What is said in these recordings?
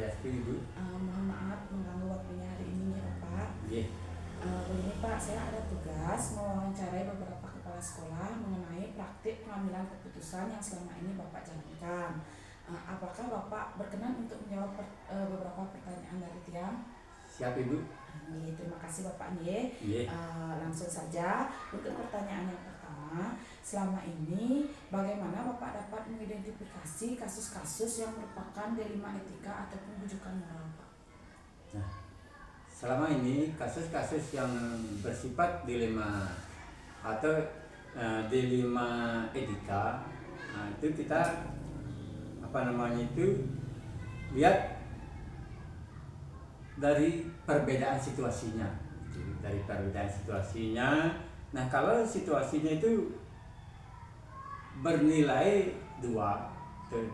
Swastiastu, Ibu. Mohon maaf mengganggu waktunya hari ini ya Bapak. Iya. Begini Pak, saya ada tugas mewawancarai beberapa kepala sekolah mengenai praktik pengambilan keputusan yang selama ini Bapak jalankan. Apakah Bapak berkenan untuk menjawab beberapa pertanyaan dari tiang? Siap, Ibu. Terima kasih Bapak nih. Iya. Langsung saja untuk pertanyaan yang pertama, selama ini bagaimana Bapak dapat mengidentifikasi kasus-kasus yang merupakan dilema etika ataupun bujukan moral, Pak? Nah, selama ini kasus-kasus yang bersifat dilema atau dilema etika, itu kita lihat dari perbedaan situasinya, Nah, kalau situasinya itu bernilai dua,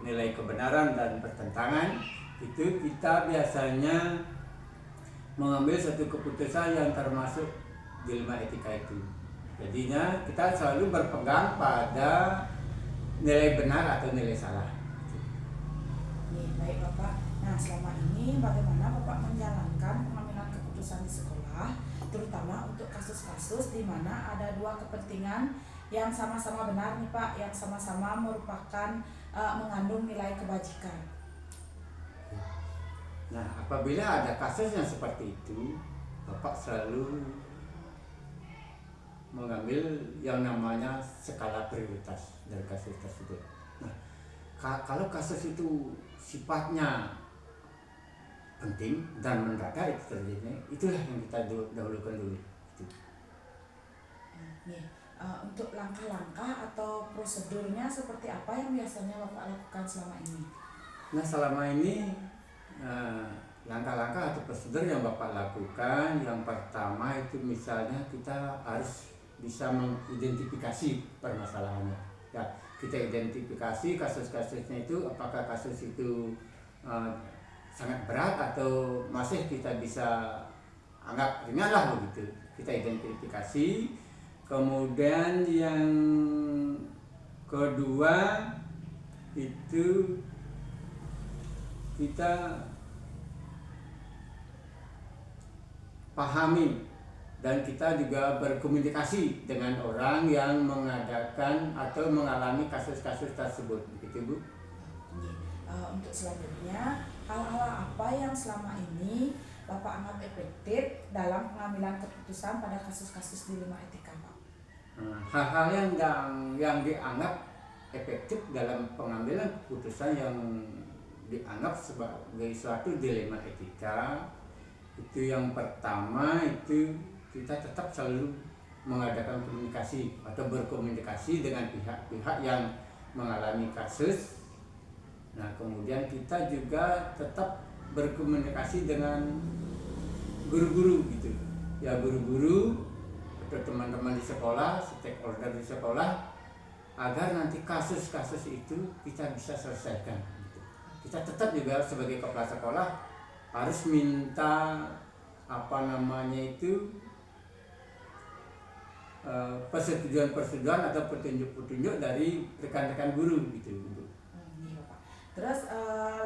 nilai kebenaran dan pertentangan, itu kita biasanya mengambil satu keputusan yang termasuk dilema etika itu. Jadinya kita selalu berpegang pada nilai benar atau nilai salah. Baik Bapak. Nah, selama ini bagaimana Bapak menjalankan pengambilan keputusan di sekolah, terutama untuk kasus-kasus di mana ada dua kepentingan yang sama-sama benar nih Pak, yang sama-sama merupakan mengandung nilai kebajikan. Nah, apabila ada kasus yang seperti itu, Bapak selalu mengambil yang namanya skala prioritas dari kasus tersebut. Nah, kalau kasus itu sifatnya penting dan mendadak itu terjadi, itulah yang kita dahulukan dulu. Untuk langkah-langkah atau prosedurnya seperti apa yang biasanya Bapak lakukan selama ini? Nah, selama ini langkah-langkah atau prosedur yang Bapak lakukan, yang pertama itu misalnya kita harus bisa mengidentifikasi permasalahannya. Ya, kita identifikasi kasus-kasusnya itu, apakah kasus itu sangat berat atau masih kita bisa anggap ringan lah begitu. Kita identifikasi. Kemudian yang kedua itu kita pahami dan kita juga berkomunikasi dengan orang yang mengadakan atau mengalami kasus-kasus tersebut, begitu Bu. Untuk selanjutnya, hal-hal apa yang selama ini Bapak anggap efektif dalam pengambilan keputusan pada kasus-kasus dilema etika, Pak? Hal-hal yang dianggap efektif dalam pengambilan keputusan yang dianggap sebagai suatu dilema etika, itu yang pertama itu kita tetap selalu mengadakan komunikasi atau berkomunikasi dengan pihak-pihak yang mengalami kasus. Nah, kemudian kita juga tetap berkomunikasi dengan guru-guru gitu. Ya, guru-guru atau teman-teman di sekolah, stakeholder di sekolah, agar nanti kasus-kasus itu kita bisa selesaikan. Kita tetap juga sebagai kepala sekolah harus minta persetujuan atau petunjuk-petunjuk dari rekan-rekan guru gitu. Terus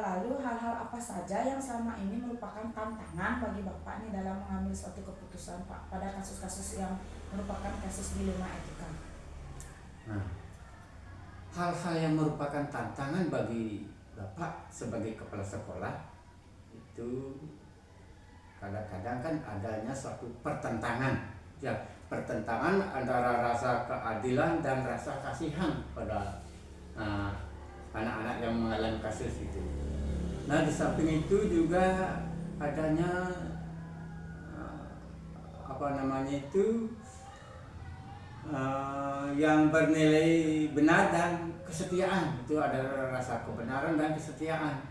lalu hal-hal apa saja yang selama ini merupakan tantangan bagi Bapak nih dalam mengambil suatu keputusan Pak pada kasus-kasus yang merupakan kasus dilema etika? Nah, hal-hal yang merupakan tantangan bagi Bapak sebagai kepala sekolah itu kadang-kadang kan adanya suatu pertentangan. Ya, pertentangan antara rasa keadilan dan rasa kasihan pada anak-anak yang mengalami kasus itu. Nah, di samping itu juga adanya yang bernilai benar dan kesetiaan. Itu ada rasa kebenaran dan kesetiaan.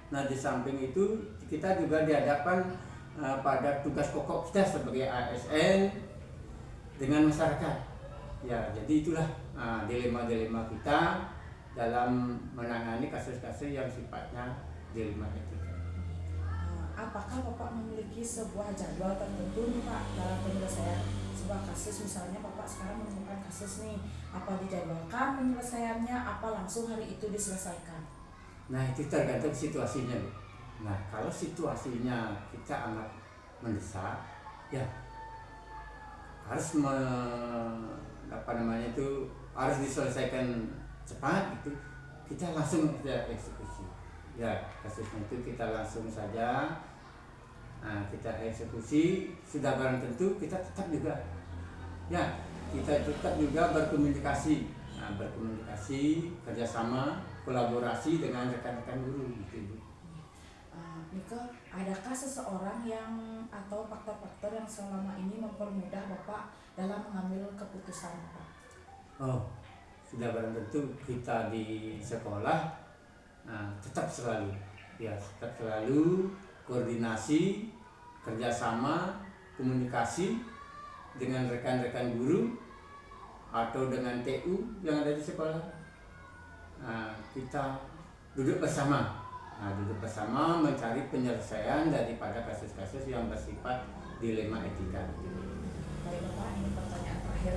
Nah, di samping itu kita juga dihadapkan pada tugas pokok kita sebagai ASN dengan masyarakat. Ya, jadi itulah dilema-dilema kita dalam menangani kasus-kasus yang sifatnya dilema etika. Apakah Bapak memiliki sebuah jadwal tertentu nih Pak dalam penyelesaian sebuah kasus? Misalnya Bapak sekarang menemukan kasus nih, apa dijadwalkan penyelesaiannya, apa langsung hari itu diselesaikan? Nah, itu tergantung situasinya Bu. Nah, kalau situasinya kita anggap mendesak, ya harus apa namanya itu harus diselesaikan cepat gitu. Kita langsung kita eksekusi. Ya, kasusnya itu kita langsung saja kita eksekusi. Sudah barang tentu kita tetap juga berkomunikasi, berkomunikasi, kerjasama, kolaborasi dengan rekan-rekan guru gitu Bu. Mika, adakah seseorang yang atau faktor-faktor yang selama ini mempermudah Bapak dalam mengambil keputusan Bapak? Oh, sudah barang tentu kita di sekolah tetap selalu koordinasi, kerjasama, komunikasi dengan rekan-rekan guru atau dengan TU yang ada di sekolah. Kita duduk bersama mencari penyelesaian daripada kasus-kasus yang bersifat dilema etika. Baik Bapak, ini pertanyaan terakhir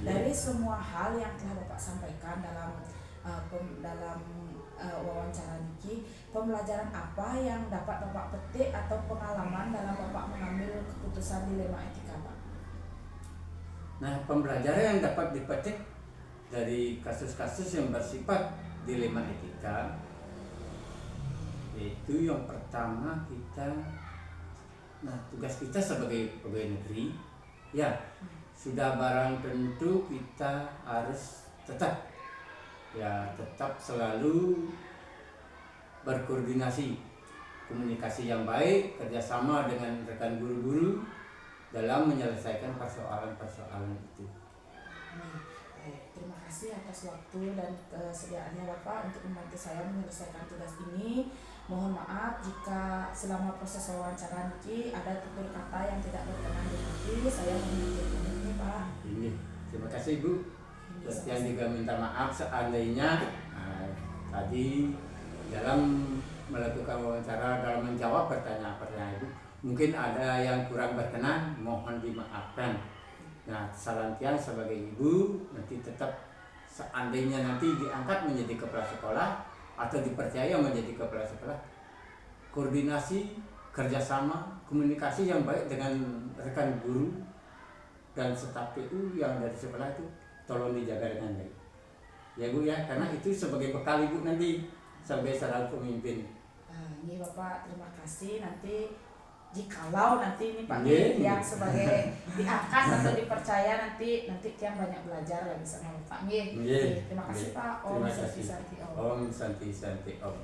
dari semua hal yang telah Bapak sampaikan dalam wawancara Niki, pembelajaran apa yang dapat Bapak petik atau pengalaman dalam Bapak mengambil keputusan dilema etika Pak? Nah, pembelajaran yang dapat dipetik dari kasus-kasus yang bersifat dilema etika yaitu yang pertama tugas kita sebagai pegawai negeri sudah barang tentu kita harus tetap selalu berkoordinasi, komunikasi yang baik, kerjasama dengan rekan guru-guru dalam menyelesaikan persoalan-persoalan itu. Terima kasih atas waktu dan kesediaannya Bapak untuk membantu saya menyelesaikan tugas ini. Mohon maaf jika selama proses wawancara Niki ada tutur kata yang tidak berkenan di hati. Saya mengucapkan ini Pak. Terima kasih Bu. Sekian juga minta maaf seandainya tadi dalam melakukan wawancara, dalam menjawab pertanyaan-pertanyaan Ibu mungkin ada yang kurang berkenan, mohon dimaafkan. Nah, saran tiang sebagai ibu nanti tetap seandainya nanti diangkat menjadi kepala sekolah atau dipercaya menjadi kepala sekolah, koordinasi, kerjasama, komunikasi yang baik dengan rekan guru dan staf PU yang dari sekolah itu tolong dijaga dengan baik. Ya Bu ya, karena itu sebagai bekal Ibu nanti sebagai seorang pemimpin. Ini Bapak terima kasih. Nanti jikalau nanti ini Pak yang sebagai diangkat atau dipercaya nanti tiang banyak belajar lagi sama Bapak. Terima kasih Pak. Om Santi Santi Om. Om Santi Santi Om.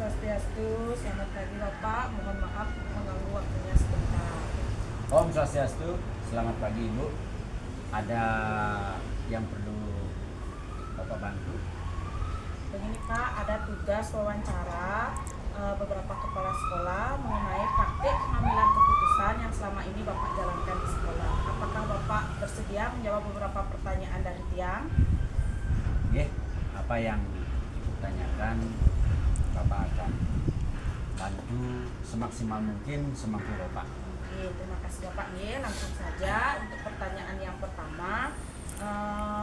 Swastiastu, selamat pagi Bapak. Mohon maaf mengganggu waktunya sebentar. Om Swastiastu, selamat pagi Ibu. Ada yang perlu Bapak bantu? Begini Pak, ada tugas wawancara beberapa kepala sekolah mengenai praktik pengambilan keputusan yang selama ini Bapak jalankan di sekolah. Apakah Bapak bersedia menjawab beberapa pertanyaan dari tiang? Apa yang Ibu tanyakan Bapak akan bantu semaksimal mungkin semampu Bapak. Terima kasih Bapak. Langsung saja untuk pertanyaan yang pertama.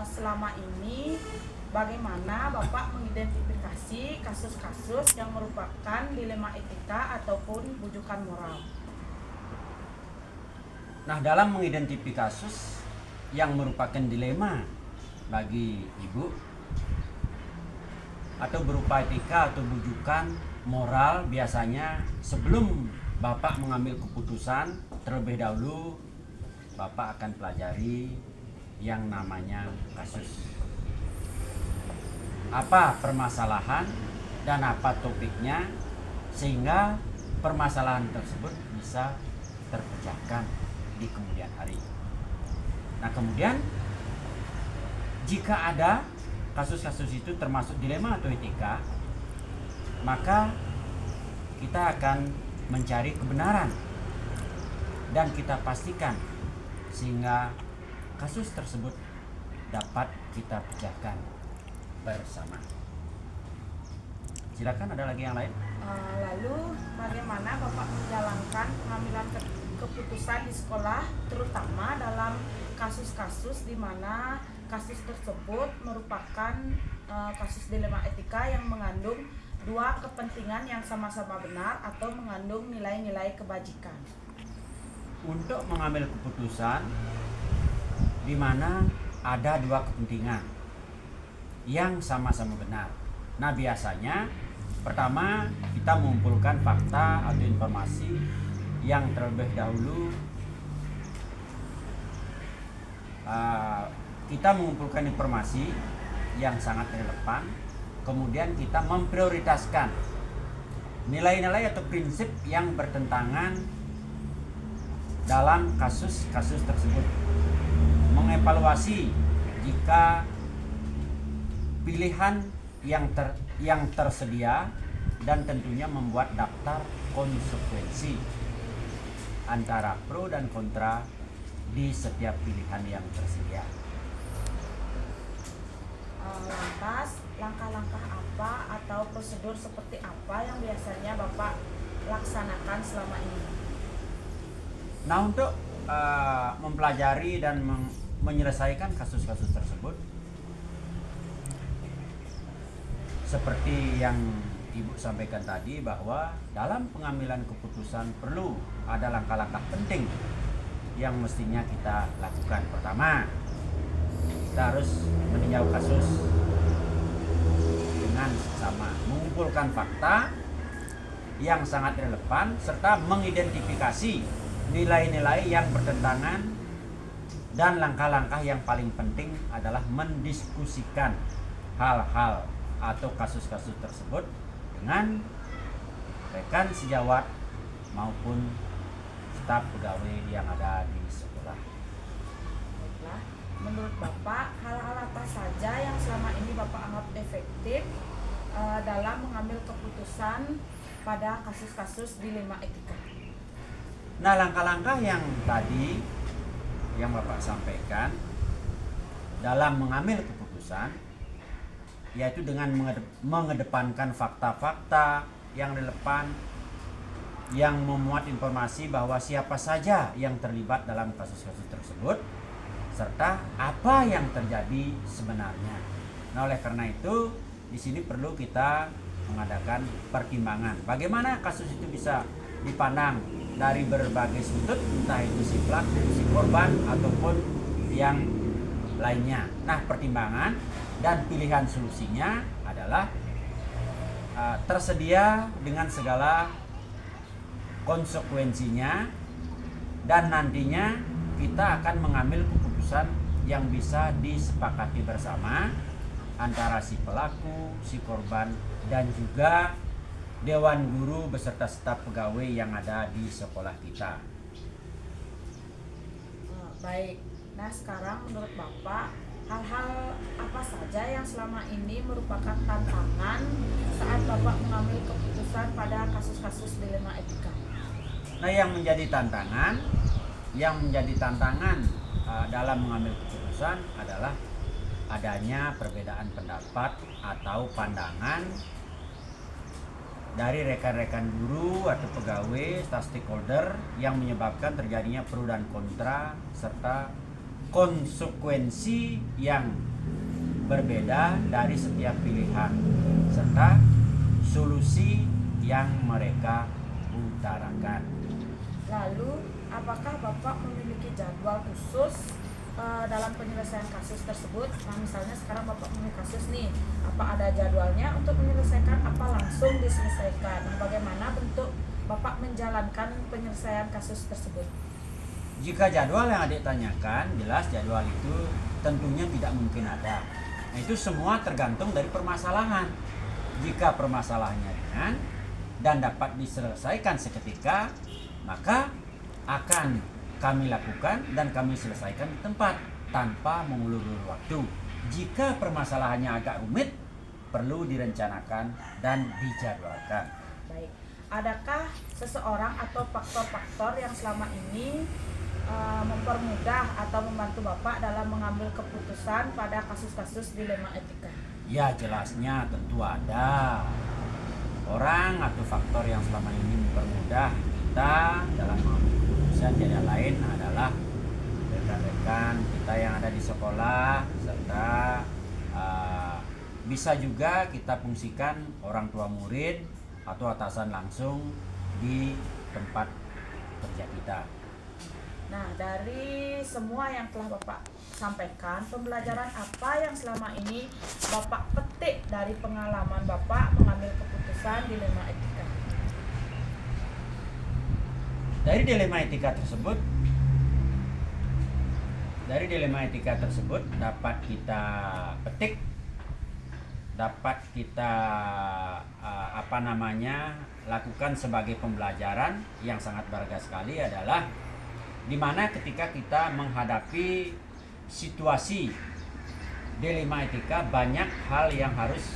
Selama ini bagaimana Bapak mengidentifikasi kasus-kasus yang merupakan dilema etika ataupun bujukan moral? Nah, dalam mengidentifikasi kasus yang merupakan dilema bagi Ibu atau berupa etika atau bujukan moral, biasanya sebelum Bapak mengambil keputusan, terlebih dahulu Bapak akan pelajari yang namanya kasus. Apa permasalahan dan apa topiknya sehingga permasalahan tersebut bisa terpecahkan di kemudian hari. Nah, kemudian jika ada kasus-kasus itu termasuk dilema atau etika, maka kita akan mencari kebenaran dan kita pastikan sehingga kasus tersebut dapat kita pecahkan bersama. Silakan, ada lagi yang lain? Lalu bagaimana Bapak menjalankan pengambilan keputusan di sekolah, terutama dalam kasus-kasus di mana kasus tersebut merupakan kasus dilema etika yang mengandung dua kepentingan yang sama-sama benar atau mengandung nilai-nilai kebajikan. Untuk mengambil keputusan di mana ada dua kepentingan yang sama-sama benar. Nah, biasanya pertama kita mengumpulkan fakta atau informasi yang terlebih dahulu kita mengumpulkan informasi yang sangat relevan, kemudian kita memprioritaskan nilai-nilai atau prinsip yang bertentangan dalam kasus-kasus tersebut, mengevaluasi jika pilihan yang tersedia, dan tentunya membuat daftar konsekuensi antara pro dan kontra di setiap pilihan yang tersedia. Lantas, langkah-langkah apa atau prosedur seperti apa yang biasanya Bapak laksanakan selama ini? Nah, untuk mempelajari dan menyelesaikan kasus-kasus tersebut, seperti yang Ibu sampaikan tadi, bahwa dalam pengambilan keputusan perlu ada langkah-langkah penting yang mestinya kita lakukan. Pertama, kita harus meninjau kasus dengan seksama, mengumpulkan fakta yang sangat relevan serta mengidentifikasi nilai-nilai yang bertentangan, dan langkah-langkah yang paling penting adalah mendiskusikan hal-hal atau kasus-kasus tersebut dengan rekan sejawat maupun staf pegawai yang ada di sekolah. Baiklah, menurut Bapak, hal-hal apa saja yang selama ini Bapak anggap efektif dalam mengambil keputusan pada kasus-kasus dilema etika? Nah, langkah-langkah yang tadi yang Bapak sampaikan dalam mengambil keputusan, yaitu dengan mengedepankan fakta-fakta yang relevan, yang memuat informasi bahwa siapa saja yang terlibat dalam kasus-kasus tersebut serta apa yang terjadi sebenarnya. Nah, oleh karena itu di sini perlu kita mengadakan pertimbangan bagaimana kasus itu bisa dipandang dari berbagai sudut, entah itu si pelaku, si korban, ataupun yang lainnya. Nah, pertimbangan dan pilihan solusinya adalah tersedia dengan segala konsekuensinya, dan nantinya kita akan mengambil keputusan yang bisa disepakati bersama antara si pelaku, si korban, dan juga Dewan Guru beserta staf pegawai yang ada di sekolah kita. Baik, nah sekarang menurut Bapak, hal-hal apa saja yang selama ini merupakan tantangan saat Bapak mengambil keputusan pada kasus-kasus dilema etika? Nah, yang menjadi tantangan dalam mengambil keputusan adalah adanya perbedaan pendapat atau pandangan dari rekan-rekan guru atau pegawai, staf stakeholder, yang menyebabkan terjadinya pro dan kontra serta konsekuensi yang berbeda dari setiap pilihan serta solusi yang mereka utarakan. Lalu, apakah Bapak memiliki jadwal khusus dalam penyelesaian kasus tersebut? Nah, misalnya sekarang Bapak memiliki kasus nih, apa ada jadwalnya untuk menyelesaikan, apa langsung diselesaikan? Nah, bagaimana bentuk Bapak menjalankan penyelesaian kasus tersebut? Jika jadwal yang adik tanyakan, jelas jadwal itu tentunya tidak mungkin ada. Nah, itu semua tergantung dari permasalahan. Jika permasalahannya ringan dan dapat diselesaikan seketika, maka akan kami lakukan dan kami selesaikan di tempat tanpa mengulur-ulur waktu. Jika permasalahannya agak rumit, perlu direncanakan dan dijadwalkan. Baik, adakah seseorang atau faktor-faktor yang selama ini mempermudah atau membantu Bapak dalam mengambil keputusan pada kasus-kasus dilema etika? Ya, jelasnya tentu ada orang atau faktor yang selama ini mempermudah kita dalam mengambil keputusan. Tidak lain adalah rekan-rekan kita yang ada di sekolah serta kita bisa juga kita fungsikan orang tua murid atau atasan langsung di tempat kerja kita. Nah, dari semua yang telah Bapak sampaikan, pembelajaran apa yang selama ini Bapak petik dari pengalaman Bapak mengambil keputusan dilema etika? Dari dilema etika tersebut dapat kita petik, dapat kita lakukan sebagai pembelajaran yang sangat berharga sekali adalah dimana ketika kita menghadapi situasi dilema etika, banyak hal yang harus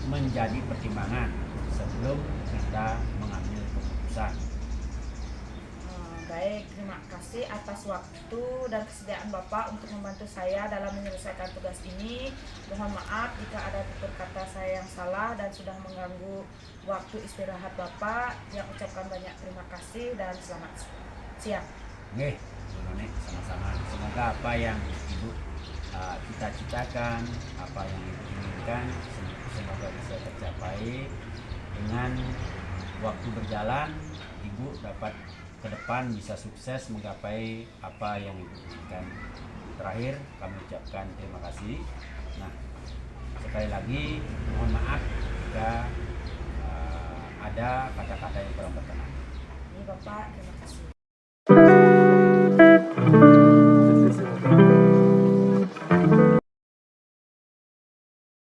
menjadi pertimbangan sebelum kita mengambil keputusan. Baik, terima kasih atas waktu dan kesediaan Bapak untuk membantu saya dalam menyelesaikan tugas ini. Mohon maaf jika ada tutur kata saya yang salah dan sudah mengganggu waktu istirahat Bapak. Yang ucapkan banyak terima kasih dan selamat siang. Oke, Bu Noni, sama-sama. Semoga apa yang Ibu cita-citakan, apa yang Ibu inginkan, semoga bisa tercapai. Dengan waktu berjalan, Ibu dapat ke depan bisa sukses menggapai apa yang Ibu inginkan. Terakhir, kami ucapkan terima kasih. Nah, sekali lagi mohon maaf jika ada kata-kata yang kurang berkenan. Ini Bapak, terima kasih.